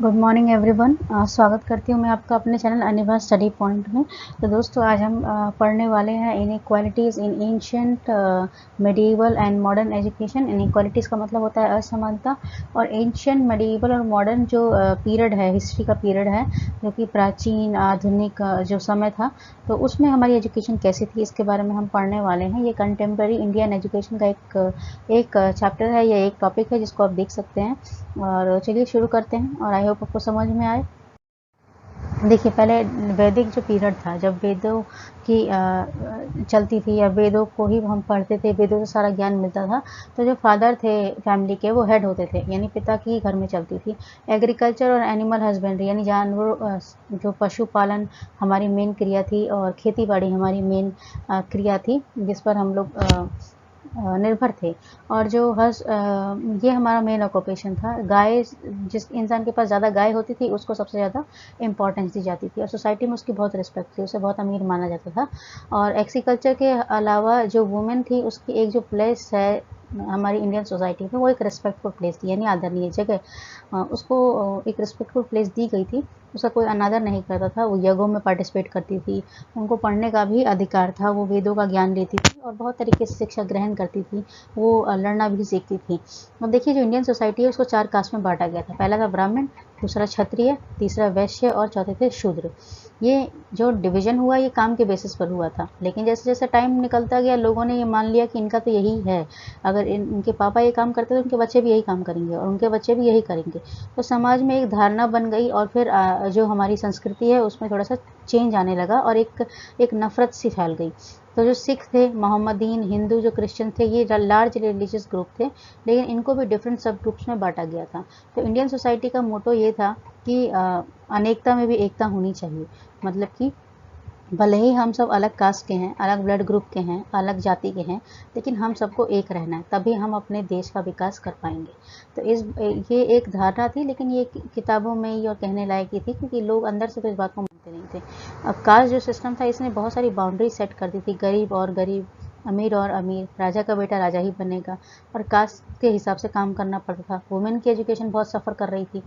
Good morning everyone. स्वागत करती हूँ मैं आपका अपने चैनल अनिभा स्टडी पॉइंट में। तो दोस्तों आज हम पढ़ने वाले हैं inequalities in ancient medieval and modern education. Inequalities का मतलब होता है असमानता, और एंशिएंट मेडिएवल और मॉडर्न जो पीरियड है, हिस्ट्री का पीरियड है, जो कि प्राचीन आधुनिक जो समय था, तो उसमें हमारी एजुकेशन कैसी थी, इसके बारे में हम पढ़ने वाले हैं। ये कंटेम्प्रेरी इंडियन एजुकेशन का एक चैप्टर है, या एक टॉपिक है जिसको आप देख सकते हैं। और चलिए शुरू करते हैं, और आई होप आपको समझ में आए। देखिए, पहले वैदिक जो पीरियड था, जब वेदों की चलती थी, या वेदों को ही हम पढ़ते थे, वेदों से सारा ज्ञान मिलता था। तो जो फादर थे फैमिली के, वो हेड होते थे, यानी पिता की घर में चलती थी। एग्रीकल्चर और एनिमल हस्बेंड्री, यानी जानवर जो पशुपालन हमारी मेन क्रिया थी, और खेती बाड़ी हमारी मेन क्रिया थी, जिस पर हम लोग निर्भर थे। और जो ये हमारा मेन ऑक्यूपेशन था। गाय, जिस इंसान के पास ज़्यादा गाय होती थी, उसको सबसे ज़्यादा इम्पोर्टेंस दी जाती थी, और सोसाइटी में उसकी बहुत रिस्पेक्ट थी, उसे बहुत अमीर माना जाता था। और एग्रीकल्चर के अलावा जो वुमेन थी, उसकी एक जो प्लेस है हमारी इंडियन सोसाइटी में, वो एक रिस्पेक्टफुल प्लेस थी, यानी आदरणीय जगह। उसको एक रिस्पेक्टफुल प्लेस दी गई थी। उसका कोई अनादर नहीं करता था। वो यज्ञों में पार्टिसिपेट करती थी, उनको पढ़ने का भी अधिकार था, वो वेदों का ज्ञान लेती थी, और बहुत तरीके से शिक्षा ग्रहण करती थी। वो लड़ना भी सीखती थी। अब देखिए, जो इंडियन सोसाइटी है, उसको 4 कास्ट में बांटा गया था। पहला था ब्राह्मण, दूसरा क्षत्रिय, तीसरा वैश्य, और चौथे थे शूद्र। ये जो डिवीजन हुआ, ये काम के बेसिस पर हुआ था। लेकिन जैसे जैसे टाइम निकलता गया, लोगों ने ये मान लिया कि इनका तो यही है, अगर इनके पापा ये काम करते तो उनके बच्चे भी यही काम करेंगे, और उनके बच्चे भी यही करेंगे। तो समाज में एक धारणा बन गई, और फिर जो हमारी संस्कृति है, उसमें थोड़ा सा चेंज आने लगा, और एक नफरत सी फैल गई। तो जो सिख थे, मोहम्मदीन, हिंदू, जो क्रिश्चियन थे, ये लार्ज रिलीजियस ग्रुप थे, लेकिन इनको भी डिफरेंट सब ग्रुप्स में बांटा गया था। तो इंडियन सोसाइटी का मोटो ये था कि अनेकता में भी एकता होनी चाहिए। मतलब कि भले ही हम सब अलग कास्ट के हैं, अलग ब्लड ग्रुप के हैं, अलग जाति के हैं, लेकिन हम सबको एक रहना है, तभी हम अपने देश का विकास कर पाएंगे। तो ये एक धारणा थी, लेकिन ये किताबों में ही और कहने लायक ही थी, क्योंकि लोग अंदर से तो इस बात को मानते नहीं थे। अब कास्ट जो सिस्टम था, इसने बहुत सारी बाउंड्री सेट कर दी थी। गरीब और गरीब, अमीर और अमीर, राजा का बेटा राजा ही बनेगा, और कास्ट के हिसाब से काम करना पड़ता था। वुमेन की एजुकेशन बहुत सफ़र कर रही थी।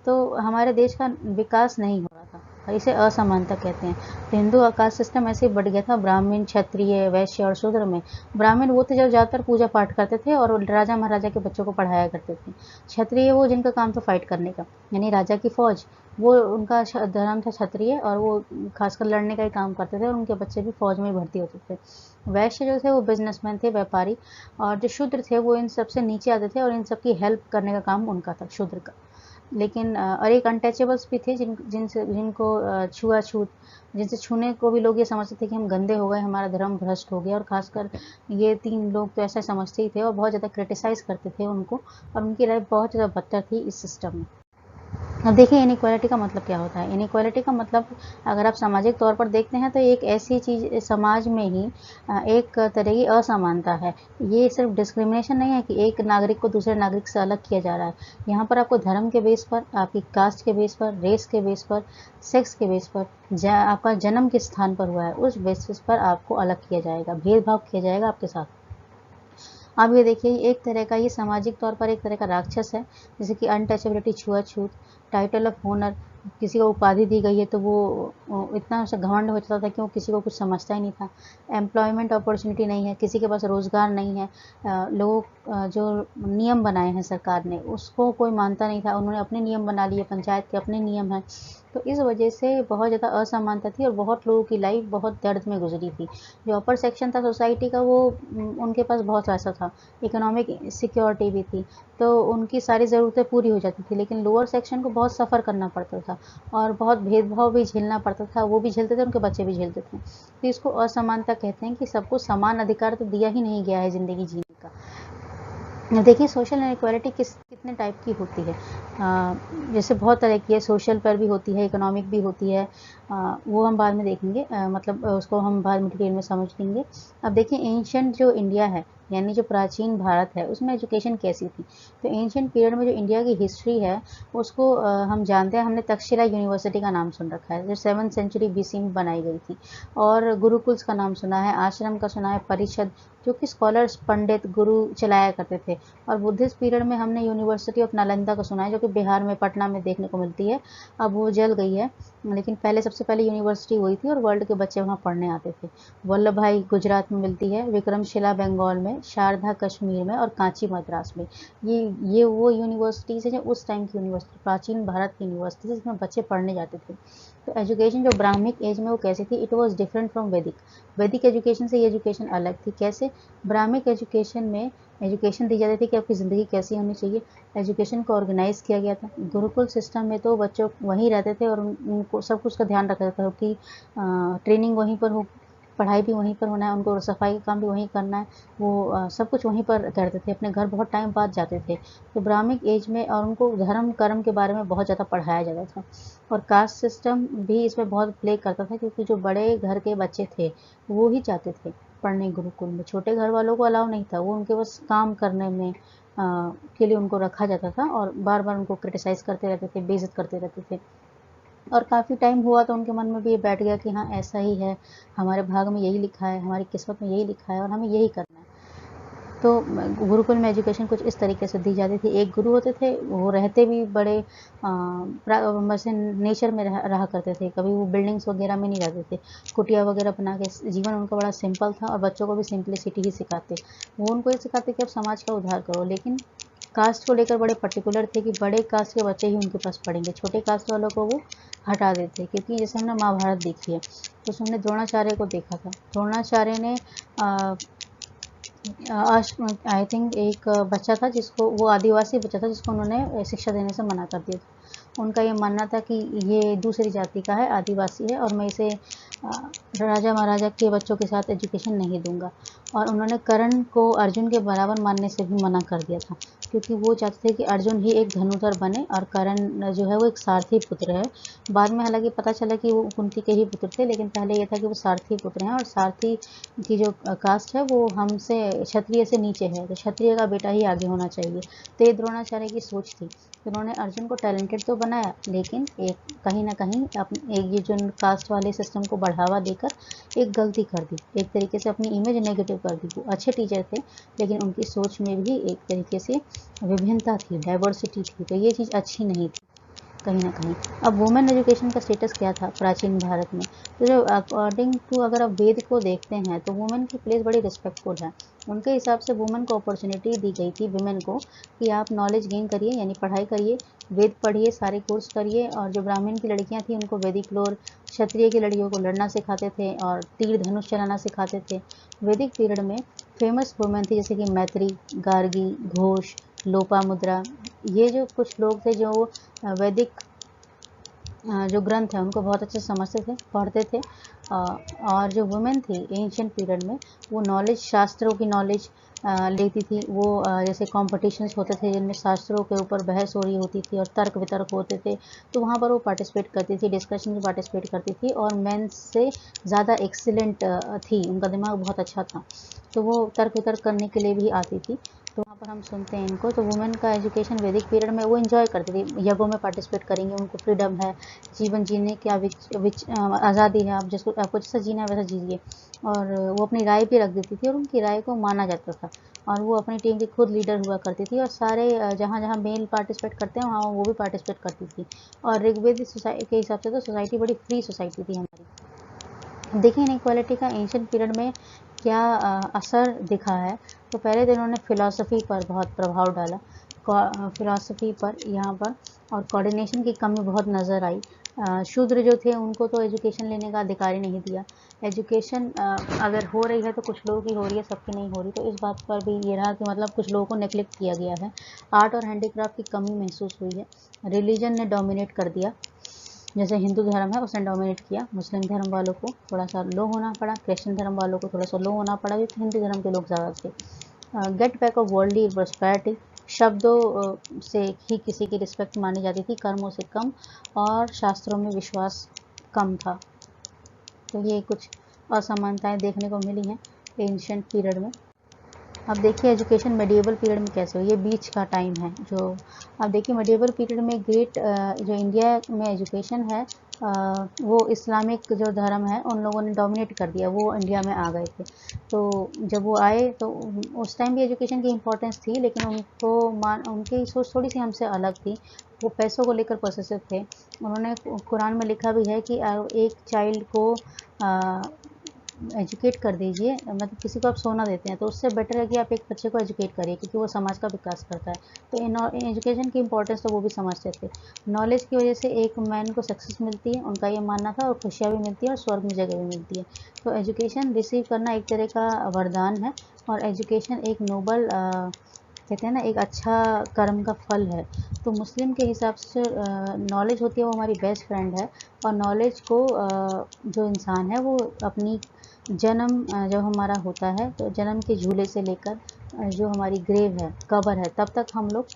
तो हमारे देश का विकास नहीं हो रहा था, और इसे असमानता कहते हैं। तो हिंदू कास्ट सिस्टम ऐसे बढ़ गया था, ब्राह्मण, क्षत्रिय, वैश्य और शूद्र में। ब्राह्मण वो थे जो ज़्यादातर पूजा पाठ करते थे, और राजा महाराजा के बच्चों को पढ़ाया करते थे। क्षत्रिय वो जिनका काम था फाइट करने का, यानी राजा की फौज, वो उनका धर्म था क्षत्रिय, और वो खासकर लड़ने का ही काम करते थे, और उनके बच्चे भी फौज में भर्ती होते थे। वैश्य जो थे, वो बिजनेसमैन थे, व्यापारी। और जो शूद्र थे, वो इन सबसे नीचे आते थे, और इन सबकी हेल्प करने का काम उनका था, शूद्र का। लेकिन और एक अनटचेबल्स भी थे, जिनको छुआछूत, जिनसे छूने को भी लोग ये समझते थे कि हम गंदे हो गए, हमारा धर्म भ्रष्ट हो गया। और खासकर ये 3 लोग तो ऐसा समझते ही थे, और बहुत ज़्यादा क्रिटिसाइज़ करते थे उनको, और उनकी लाइफ बहुत ज़्यादा बदतर थी इस सिस्टम में। अब देखिए, इनइक्वालिटी का मतलब क्या होता है। इनइक्वालिटी का मतलब, अगर आप सामाजिक तौर पर देखते हैं, तो एक ऐसी चीज़ समाज में ही एक तरह की असमानता है। ये सिर्फ डिस्क्रिमिनेशन नहीं है कि एक नागरिक को दूसरे नागरिक से अलग किया जा रहा है। यहाँ पर आपको धर्म के बेस पर, आपकी कास्ट के बेस पर, रेस के बेस पर, सेक्स के बेस पर, आपका जन्म किस स्थान पर हुआ है, उस बेसिस पर आपको अलग किया जाएगा, भेदभाव किया जाएगा आपके साथ। अब ये देखिए, एक तरह का, ये सामाजिक तौर पर एक तरह का राक्षस है। जैसे कि अनटचेबिलिटी, छुआछूत, टाइटल ऑफ ऑनर, किसी को उपाधि दी गई है तो वो इतना उसे घमंड हो जाता था कि वो किसी को कुछ समझता ही नहीं था। एम्प्लॉयमेंट अपॉर्चुनिटी नहीं है, किसी के पास रोज़गार नहीं है। जो नियम बनाए हैं सरकार ने, उसको कोई मानता नहीं था, उन्होंने अपने नियम बना लिए, पंचायत के अपने नियम हैं। तो इस वजह से बहुत ज़्यादा असमानता थी, और बहुत लोगों की लाइफ बहुत दर्द में गुजरी थी। जो अपर सेक्शन था सोसाइटी का, वो उनके पास बहुत पैसा था, इकोनॉमिक सिक्योरिटी भी थी, तो उनकी सारी ज़रूरतें पूरी हो जाती थी। लेकिन लोअर सेक्शन को बहुत सफ़र करना पड़ता था, और बहुत भेदभाव भी झेलना पड़ता था। वो भी झेलते थे, उनके बच्चे भी झेलते थे। तो इसको असमानता कहते हैं, कि सबको समान अधिकार तो दिया ही नहीं गया है ज़िंदगी जीने का। देखिए, सोशल इनइक्वालिटी कितने टाइप की होती है। जैसे बहुत तरह की है, सोशल पर भी होती है, इकोनॉमिक भी होती है। वो हम बाद में देखेंगे, मतलब उसको हम बाद में डिटेल में समझ लेंगे। अब देखिए, एंशिएंट जो इंडिया है, यानी जो प्राचीन भारत है उसमें एजुकेशन कैसी थी। तो एंशियंट पीरियड में जो इंडिया की हिस्ट्री है उसको हम जानते हैं, हमने तक्षशिला यूनिवर्सिटी का नाम सुन रखा है जो 7th सेंचुरी BC में बनाई गई थी, और गुरुकुल्स का नाम सुना है, आश्रम का सुना है, परिषद जो कि स्कॉलर्स पंडित गुरु चलाया करते थे। और बुद्धिस्ट पीरियड में हमने यूनिवर्सिटी ऑफ नालंदा को सुना है जो कि बिहार में पटना में देखने को मिलती है। अब वो जल गई है, लेकिन पहले सबसे पहले यूनिवर्सिटी हुई थी और वर्ल्ड के बच्चे वहाँ पढ़ने आते थे। वल्लभ भाई गुजरात में मिलती है, विक्रमशिला बंगाल में, शारदा कश्मीर में और कांची मद्रास में। ये वो यूनिवर्सिटीज़ है जो उस टाइम की यूनिवर्सिटी, प्राचीन भारत की यूनिवर्सिटी जिसमें बच्चे पढ़ने जाते थे। तो एजुकेशन जो ब्राह्मिक एज में वो कैसी थी, इट वॉज डिफरेंट फ्रॉम वैदिक। वैदिक एजुकेशन से ये एजुकेशन अलग थी। कैसे? ब्राह्मिक एजुकेशन में एजुकेशन दी जाती थी कि आपकी ज़िंदगी कैसी होनी चाहिए। एजुकेशन को ऑर्गेनाइज किया गया था। गुरुकुल सिस्टम में तो बच्चों वहीं रहते थे और उनको सब कुछ का ध्यान रखा जाता था कि ट्रेनिंग वहीं पर हो, पढ़ाई भी वहीं पर होना है, उनको सफाई का काम भी वहीं करना है, वो सब कुछ वहीं पर करते थे, अपने घर बहुत टाइम बाद जाते थे। तो ब्राह्मिक एज में और उनको धर्म कर्म के बारे में बहुत ज़्यादा पढ़ाया जाता था। और कास्ट सिस्टम भी इसमें बहुत प्ले करता था, क्योंकि जो बड़े घर के बच्चे थे वो ही जाते थे पढ़ने गुरुकुल में। छोटे घर वालों को अलाउ नहीं था, वो उनके बस काम करने में के लिए उनको रखा जाता था और बार बार उनको क्रिटिसाइज़ करते रहते थे, बेइज्जत करते रहते थे। और काफ़ी टाइम हुआ तो उनके मन में भी ये बैठ गया कि हाँ ऐसा ही है, हमारे भाग में यही लिखा है, हमारी किस्मत में यही लिखा है और हमें यही करना है। तो गुरुकुल में एजुकेशन कुछ इस तरीके से दी जाती थी। एक गुरु होते थे, वो रहते भी बड़े वैसे नेचर में रहा करते थे, कभी वो बिल्डिंग्स वगैरह में नहीं रहते थे, कुटिया वगैरह बना के। जीवन उनका बड़ा सिंपल था और बच्चों को भी सिंपलिसिटी ही सिखाते। वो उनको ये सिखाते कि आप समाज का उद्धार करो, लेकिन कास्ट को लेकर बड़े पर्टिकुलर थे कि बड़े कास्ट के बच्चे ही उनके पास पढ़ेंगे, छोटे कास्ट वालों को वो हटा देते। क्योंकि जैसे हमने महाभारत देखी है तो उसमें हमने द्रोणाचार्य को देखा था। द्रोणाचार्य ने आई थिंक एक बच्चा था जिसको, वो आदिवासी बच्चा था जिसको उन्होंने शिक्षा देने से मना कर दिया था। उनका ये मानना था कि ये दूसरी जाति का है, आदिवासी है और मैं इसे राजा महाराजा के बच्चों के साथ एजुकेशन नहीं दूंगा। और उन्होंने कर्ण को अर्जुन के बराबर मानने से भी मना कर दिया था, क्योंकि वो चाहते थे कि अर्जुन ही एक धनुधर बने और कर्ण जो है वो एक सारथी पुत्र है। बाद में हालांकि पता चला कि वो कुंती के ही पुत्र थे, लेकिन पहले ये था कि वो सारथी पुत्र हैं और सारथी की जो कास्ट है वो हमसे, क्षत्रिय से नीचे है, तो क्षत्रिय का बेटा ही आगे होना चाहिए। तो ये द्रोणाचार्य की सोच थी। तो उन्होंने अर्जुन को टैलेंटेड तो बनाया, लेकिन एक कहीं ना कहीं एक ये जो कास्ट वाले सिस्टम को बढ़ावा देकर एक गलती कर दी, एक तरीके से अपनी इमेज नेगेटिव कर दी। वो अच्छे टीचर थे, लेकिन उनकी सोच में भी एक तरीके से विभिन्नता थी, डाइवर्सिटी थी, तो ये चीज़ अच्छी नहीं थी कहीं ना कहीं। अब वुमेन एजुकेशन का स्टेटस क्या था प्राचीन भारत में? तो जो अकॉर्डिंग टू, अगर आप वेद को देखते हैं तो वुमेन की प्लेस बड़ी रिस्पेक्टफुल है। उनके हिसाब से वुमेन को अपॉर्चुनिटी दी गई थी, वुमेन को, कि आप नॉलेज गेन करिए, यानी पढ़ाई करिए, वेद पढ़िए, सारे कोर्स करिए। और जो ब्राह्मण की लड़कियां थी उनको वैदिक लोर, क्षत्रिय की लड़कियों को लड़ना सिखाते थे और तीर धनुष चलाना सिखाते थे। वैदिक पीरियड में फेमस वुमेन थी जैसे कि मैत्री, गार्गी, घोष, लोपामुद्रा। ये जो कुछ लोग थे जो वैदिक जो ग्रंथ है उनको बहुत अच्छे से समझते थे, पढ़ते थे। और जो वुमेन थी एंशियंट पीरियड में, वो नॉलेज, शास्त्रों की नॉलेज लेती थी। वो जैसे कॉम्पिटिशन्स होते थे जिनमें शास्त्रों के ऊपर बहस हो रही होती थी और तर्क वितर्क होते थे, तो वहाँ पर वो पार्टिसिपेट करती थी, डिस्कशन में पार्टिसिपेट करती थी और मेंस से ज़्यादा एक्सीलेंट थी, उनका दिमाग बहुत अच्छा था, तो वो तर्क वितर्क करने के लिए भी आती थी। तो वहाँ पर हम सुनते हैं इनको। तो वुमेन का एजुकेशन वैदिक पीरियड में वो इन्जॉय करती थी, यज्ञों में पार्टिसिपेट करेंगे, उनको फ्रीडम है, जीवन जीने की आज़ादी है, आप जिसको, आपको जैसा जीना है वैसा जीजिए। और वो अपनी राय भी रख देती थी और उनकी राय को माना जाता था। और वो अपनी टीम की खुद लीडर हुआ करती थी और सारे जहाँ जहाँ मेल पार्टिसिपेट करते हैं वहाँ वो भी पार्टिसिपेट करती थी। और ऋग्वेद सोसाइटी के हिसाब से तो सोसाइटी बड़ी फ्री सोसाइटी थी हमारी। देखिए इनइक्वालिटी का एंशिएंट पीरियड में क्या असर दिखा है। तो पहले तो इन्होंने फ़िलासफ़ी पर बहुत प्रभाव डाला, फ़िलासफ़ी पर यहाँ पर, और कोऑर्डिनेशन की कमी बहुत नज़र आई। शूद्र जो थे उनको तो एजुकेशन लेने का अधिकार ही नहीं दिया। एजुकेशन अगर हो रही है तो कुछ लोगों की हो रही है, सबकी नहीं हो रही। तो इस बात पर भी ये रहा कि मतलब कुछ लोगों को नेगलेक्ट किया गया है। आर्ट और हैंडीक्राफ्ट की कमी महसूस हुई है। रिलीजन ने डोमिनेट कर दिया, जैसे हिंदू धर्म है उसने डोमिनेट किया, मुस्लिम धर्म वालों को थोड़ा सा लो होना पड़ा, क्रिश्चियन धर्म वालों को थोड़ा सा लो होना पड़ा, क्योंकि हिंदू धर्म के लोग ज़्यादा थे। Get back of worldly prosperity, शब्दों से ही किसी की रिस्पेक्ट मानी जाती थी, कर्मों से कम, और शास्त्रों में विश्वास कम था। तो ये कुछ असमानताएं देखने को मिली हैं एंशिएंट पीरियड में। अब देखिए एजुकेशन मेडिएवल पीरियड में कैसे हो, ये बीच का टाइम है जो। अब देखिए मेडिएवल पीरियड में जो इंडिया में एजुकेशन है वो इस्लामिक जो धर्म है उन लोगों ने डोमिनेट कर दिया, वो इंडिया में आ गए थे। तो जब वो आए तो उस टाइम भी एजुकेशन की इम्पोर्टेंस थी, लेकिन उनकी सोच थोड़ी सी हमसे अलग थी। वो पैसों को लेकर पोसेसिव थे। उन्होंने कुरान में लिखा भी है कि एक चाइल्ड को एजुकेट कर दीजिए, मतलब किसी को आप सोना देते हैं तो उससे बेटर है कि आप एक बच्चे को एजुकेट करिए, क्योंकि वो समाज का विकास करता है। तो इन एजुकेशन की इंपॉर्टेंस तो वो भी समझते थे। नॉलेज की वजह से एक मैन को सक्सेस मिलती है, उनका ये मानना था, और खुशियाँ भी मिलती है और स्वर्ग में जगह भी मिलती है। तो एजुकेशन रिसीव करना एक तरह का वरदान है, और एजुकेशन एक नोबल कहते हैं ना, एक अच्छा कर्म का फल है। तो मुस्लिम के हिसाब से नॉलेज होती है वो हमारी बेस्ट फ्रेंड है। और नॉलेज को जो इंसान है वो अपनी जन्म जब हमारा होता है तो जन्म के झूले से लेकर जो हमारी ग्रेव है, कब्र है, तब तक हम लोग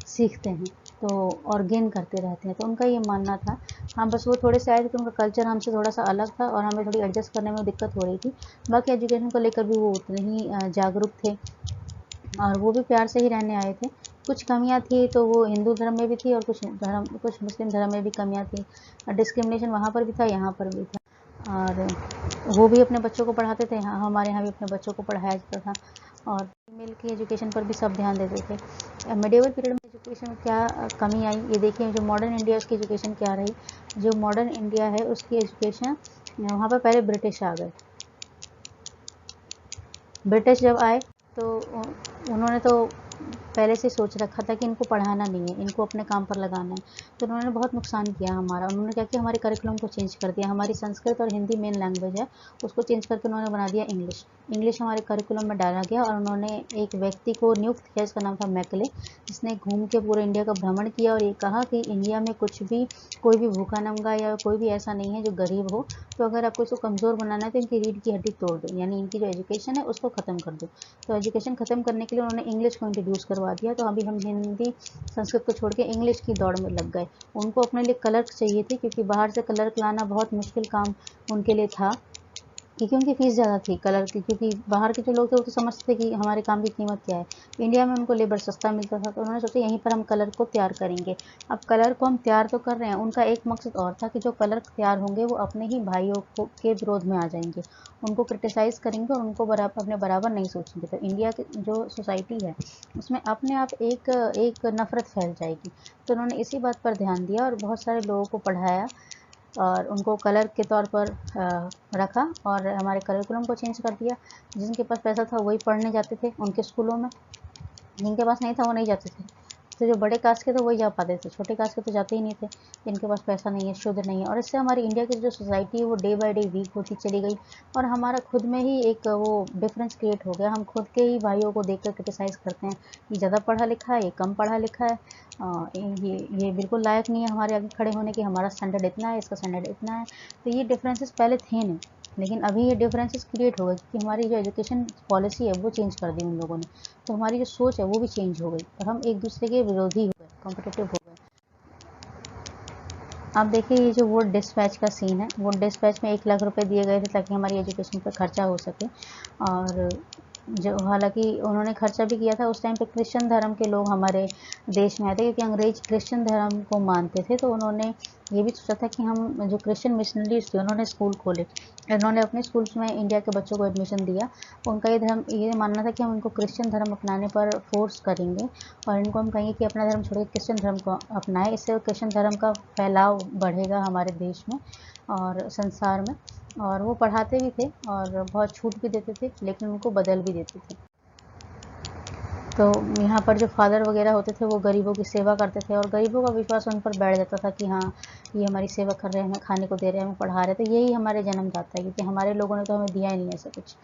सीखते हैं तो, और गेन करते रहते हैं। तो उनका ये मानना था। हाँ, बस वो थोड़े से आए थे तो उनका कल्चर हमसे थोड़ा सा अलग था और हमें थोड़ी एडजस्ट करने में दिक्कत हो रही थी। बाकी एजुकेशन को लेकर भी वो उतने ही जागरूक थे, और वो भी प्यार से ही रहने आए थे। कुछ कमियां थी तो वो हिंदू धर्म में भी थी, और कुछ मुस्लिम धर्म में भी कमियां थी। डिस्क्रिमिनेशन वहाँ पर भी था, यहाँ पर भी था। और वो भी अपने बच्चों को पढ़ाते थे, हाँ हमारे यहाँ भी अपने बच्चों को पढ़ाया जाता था। और फीमेल की एजुकेशन पर भी सब ध्यान देते थे। मेडिएवल पीरियड में एजुकेशन में क्या कमी आई, ये देखिए। जो मॉडर्न इंडिया उसकी एजुकेशन क्या रही। जो मॉडर्न इंडिया है उसकी एजुकेशन, वहाँ पर पहले ब्रिटिश आ गए। ब्रिटिश जब आए तो उन्होंने तो पहले से सोच रखा था कि इनको पढ़ाना नहीं है, इनको अपने काम पर लगाना है। तो उन्होंने बहुत नुकसान किया हमारा। उन्होंने क्या किया, हमारे करिकुलम को चेंज कर दिया। हमारी संस्कृत और हिंदी मेन लैंग्वेज है, उसको चेंज करके उन्होंने बना दिया इंग्लिश। इंग्लिश हमारे करिकुलम में डाला गया, और उन्होंने एक व्यक्ति को नियुक्त किया, इसका नाम था मैकले, जिसने घूम के पूरे इंडिया का भ्रमण किया और ये कहा कि इंडिया में कुछ भी, कोई भी भूखा नंगा या कोई भी ऐसा नहीं है जो गरीब हो। तो अगर आपको इसको कमज़ोर बनाना है तो इनकी रीढ़ की हड्डी तोड़ दो, यानी इनकी जो एजुकेशन है उसको ख़त्म कर दो। तो एजुकेशन ख़त्म करने के लिए उन्होंने इंग्लिश को इंट्रोड्यूस करवा दिया। तो अभी हम हिंदी संस्कृत को छोड़ के इंग्लिश की दौड़ में लग गए। उनको अपने लिए क्लर्क चाहिए थे, क्योंकि बाहर से क्लर्क लाना बहुत मुश्किल काम उनके लिए था, क्योंकि उनकी फ़ीस ज़्यादा थी क्लर्क की। क्योंकि बाहर के जो लोग थे वो तो समझते थे कि हमारे काम की कीमत क्या है। इंडिया में उनको लेबर सस्ता मिलता था, तो उन्होंने सोचा यहीं पर हम क्लर्क को तैयार करेंगे। अब क्लर्क को हम तैयार तो कर रहे हैं, उनका एक मकसद और था कि जो क्लर्क तैयार होंगे वो अपने ही भाइयों को के विरोध में आ जाएंगे, उनको क्रिटिसाइज़ करेंगे और उनको अपने बराबर नहीं सोचेंगे। तो इंडिया की जो सोसाइटी है उसमें अपने आप एक नफ़रत फैल जाएगी। तो उन्होंने इसी बात पर ध्यान दिया और बहुत सारे लोगों को पढ़ाया, और उनको क्लर्क के तौर पर रखा, और हमारे करिकुलम को चेंज कर दिया। जिनके पास पैसा था वही पढ़ने जाते थे उनके स्कूलों में, जिनके पास नहीं था वो नहीं जाते थे। तो जो बड़े कास्ट के थे वही जा पाते थे, छोटे कास्ट के तो जाते ही नहीं थे, जिनके पास पैसा नहीं है, शुद्ध नहीं है। और इससे हमारी इंडिया की जो सोसाइटी है वो डे बाय डे वीक होती चली गई, और हमारा खुद में ही एक वो डिफरेंस क्रिएट हो गया। हम खुद के ही भाइयों को देखकर क्रिटिसाइज़ करते हैं, ये ज़्यादा पढ़ा लिखा है, ये कम पढ़ा लिखा है, ये बिल्कुल लायक नहीं है हमारे आगे खड़े होने की, हमारा स्टैंडर्ड इतना है, इसका स्टैंडर्ड इतना है। तो ये डिफरेंसेस पहले थे नहीं, लेकिन अभी ये डिफरेंसेस क्रिएट हो गए, क्योंकि हमारी जो एजुकेशन पॉलिसी है वो चेंज कर दी उन लोगों ने। तो हमारी जो सोच है वो भी चेंज हो गई, और हम एक दूसरे के विरोधी हो गए, कॉम्पिटिटिव हो गए। अब देखिए ये जो वोट डिस्पैच का सीन है, वोट डिस्पैच में 1 लाख रुपए दिए गए थे ताकि हमारी एजुकेशन पर खर्चा हो सके। और जो हालांकि उन्होंने खर्चा भी किया था, उस टाइम पे क्रिश्चियन धर्म के लोग हमारे देश में आए थे, क्योंकि अंग्रेज क्रिश्चियन धर्म को मानते थे। तो उन्होंने ये भी सोचा था कि हम जो क्रिश्चियन मिशनरीज थे उन्होंने स्कूल खोले, उन्होंने अपने स्कूल्स में इंडिया के बच्चों को एडमिशन दिया। उनका ये मानना था कि हम इनको क्रिश्चियन धर्म अपनाने पर फोर्स करेंगे, और इनको हम कहेंगे कि अपना धर्म छोड़कर क्रिश्चियन धर्म को अपनाएं। इससे क्रिश्चियन धर्म का फैलाव बढ़ेगा हमारे देश में और संसार में। और वो पढ़ाते भी थे और बहुत छूट भी देते थे, लेकिन उनको बदल भी देते थे। तो यहाँ पर जो फादर वगैरह होते थे वो गरीबों की सेवा करते थे, और गरीबों का विश्वास उन पर बैठ जाता था कि हाँ ये हमारी सेवा कर रहे हैं, हमें खाने को दे रहे हैं, हमें पढ़ा रहे थे। तो यही हमारे जन्मदाता है, क्योंकि हमारे लोगों ने तो हमें दिया ही नहीं ऐसा कुछ।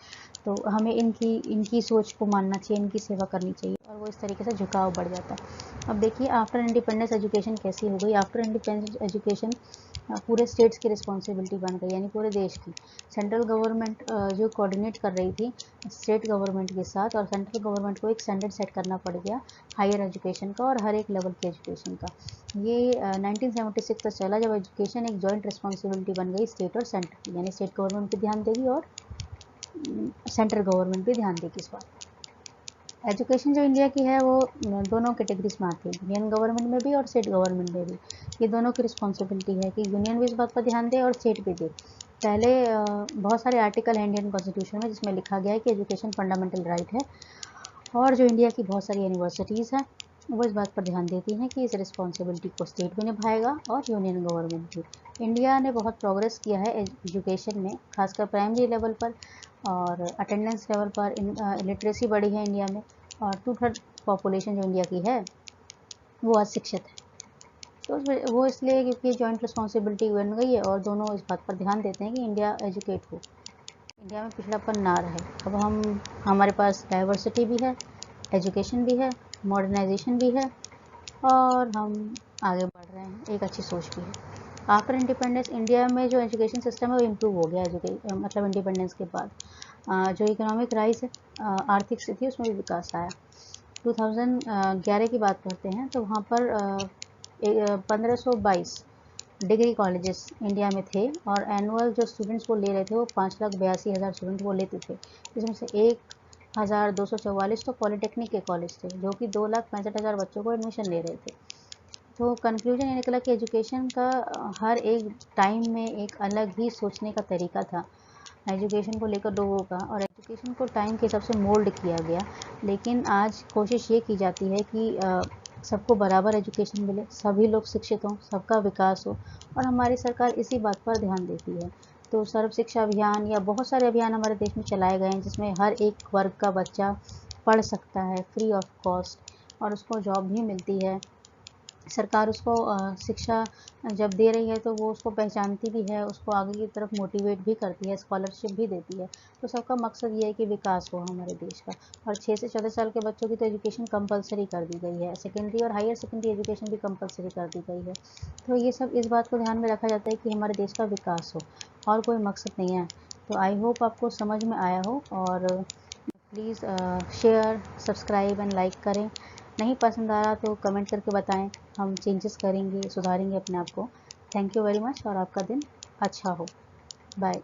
तो हमें इनकी सोच को मानना चाहिए, इनकी सेवा करनी चाहिए, और वो इस तरीके से झुकाव बढ़ जाता है। अब देखिए आफ्टर इंडिपेंडेंस एजुकेशन कैसी हो गई। आफ्टर इंडिपेंडेंस एजुकेशन पूरे स्टेट्स की रिस्पॉन्सिबिलिटी बन गई, यानी पूरे देश की। सेंट्रल गवर्नमेंट जो कोऑर्डिनेट कर रही थी स्टेट गवर्नमेंट के साथ, और सेंट्रल गवर्नमेंट को एक स्टैंडर्ड सेट करना पड़ गया हायर एजुकेशन का और हर एक लेवल की एजुकेशन का। ये 1976 तक चला, जब एजुकेशन एक जॉइंट रिस्पॉन्सिबिलिटी बन गई स्टेट और सेंटर की, यानी स्टेट गवर्नमेंट भी ध्यान देगी और सेंट्रल गवर्नमेंट भी ध्यान देगी इस बात। एजुकेशन जो इंडिया की है वो दोनों कैटेगरीज में आती है, यूनियन गवर्नमेंट में भी और स्टेट गवर्नमेंट में भी। ये दोनों की रिस्पॉन्सिबिलिटी है कि यूनियन भी इस बात पर ध्यान दे और स्टेट भी दे। पहले बहुत सारे आर्टिकल है इंडियन कॉन्स्टिट्यूशन में जिसमें लिखा गया है कि एजुकेशन फंडामेंटल राइट है, और जो इंडिया की बहुत सारी यूनिवर्सिटीज़ हैं वो इस बात पर ध्यान देती हैं कि इस रिस्पॉन्सिबिलिटी को स्टेट भी निभाएगा और यूनियन गवर्नमेंट भी। इंडिया ने बहुत प्रोग्रेस किया है एजुकेशन में, खासकर प्राइमरी लेवल पर और अटेंडेंस लेवल पर। लिटरेसी बढ़ी है इंडिया में, और 2/3 पॉपुलेशन जो इंडिया की है वो आज शिक्षित है। तो वो इसलिए क्योंकि जॉइंट रिस्पॉन्सिबिलिटी बन गई है और दोनों इस बात पर ध्यान देते हैं कि इंडिया एजुकेट हो, इंडिया में पिछड़ापन ना रहे। अब हमारे पास डाइवर्सिटी भी है, एजुकेशन भी है, मॉडर्नाइजेशन भी है, और हम आगे बढ़ रहे हैं, एक अच्छी सोच भी है। आफ्टर इंडिपेंडेंस इंडिया में जो एजुकेशन सिस्टम है वो इम्प्रूव हो गया मतलब इंडिपेंडेंस के बाद। जो इकोनॉमिक राइज है, आर्थिक स्थिति, उसमें भी विकास आया। 2011 की बात करते हैं तो वहाँ पर 1522 डिग्री कॉलेजेस इंडिया में थे, और एनुअल जो स्टूडेंट्स वो ले रहे थे वो 5,82,000 स्टूडेंट वो लेते थे, जिसमें से 1,244 तो पॉलिटेक्निक के कॉलेज थे जो कि 2,65,000 बच्चों को एडमिशन ले रहे थे। तो कंक्लूजन ये निकला कि एजुकेशन का हर एक टाइम में एक अलग ही सोचने का तरीका था एजुकेशन को लेकर लोगों का, और एजुकेशन को टाइम के हिसाब से मोल्ड किया गया। लेकिन आज कोशिश ये की जाती है कि सबको बराबर एजुकेशन मिले, सभी लोग शिक्षित हों, सबका विकास हो, और हमारी सरकार इसी बात पर ध्यान देती है। तो सर्व शिक्षा अभियान या बहुत सारे अभियान हमारे देश में चलाए गए हैं जिसमें हर एक वर्ग का बच्चा पढ़ सकता है फ्री ऑफ कॉस्ट, और उसको जॉब भी मिलती है। सरकार उसको शिक्षा जब दे रही है तो वो उसको पहचानती भी है, उसको आगे की तरफ मोटिवेट भी करती है, स्कॉलरशिप भी देती है। तो सबका मकसद ये है कि विकास हो हमारे देश का। और 6 से 14 साल के बच्चों की तो एजुकेशन कंपलसरी कर दी गई है, सेकेंडरी और हायर सेकेंडरी एजुकेशन भी कंपलसरी कर दी गई है। तो ये सब इस बात को ध्यान में रखा जाता है कि हमारे देश का विकास हो, और कोई मकसद नहीं है। तो आई होप आपको समझ में आया हो, और please share, subscribe and like करें। नहीं पसंद आ रहा तो कमेंट करके बताएं, हम चेंजेस करेंगे, सुधारेंगे अपने आप को। थैंक यू वेरी मच, और आपका दिन अच्छा हो। बाय।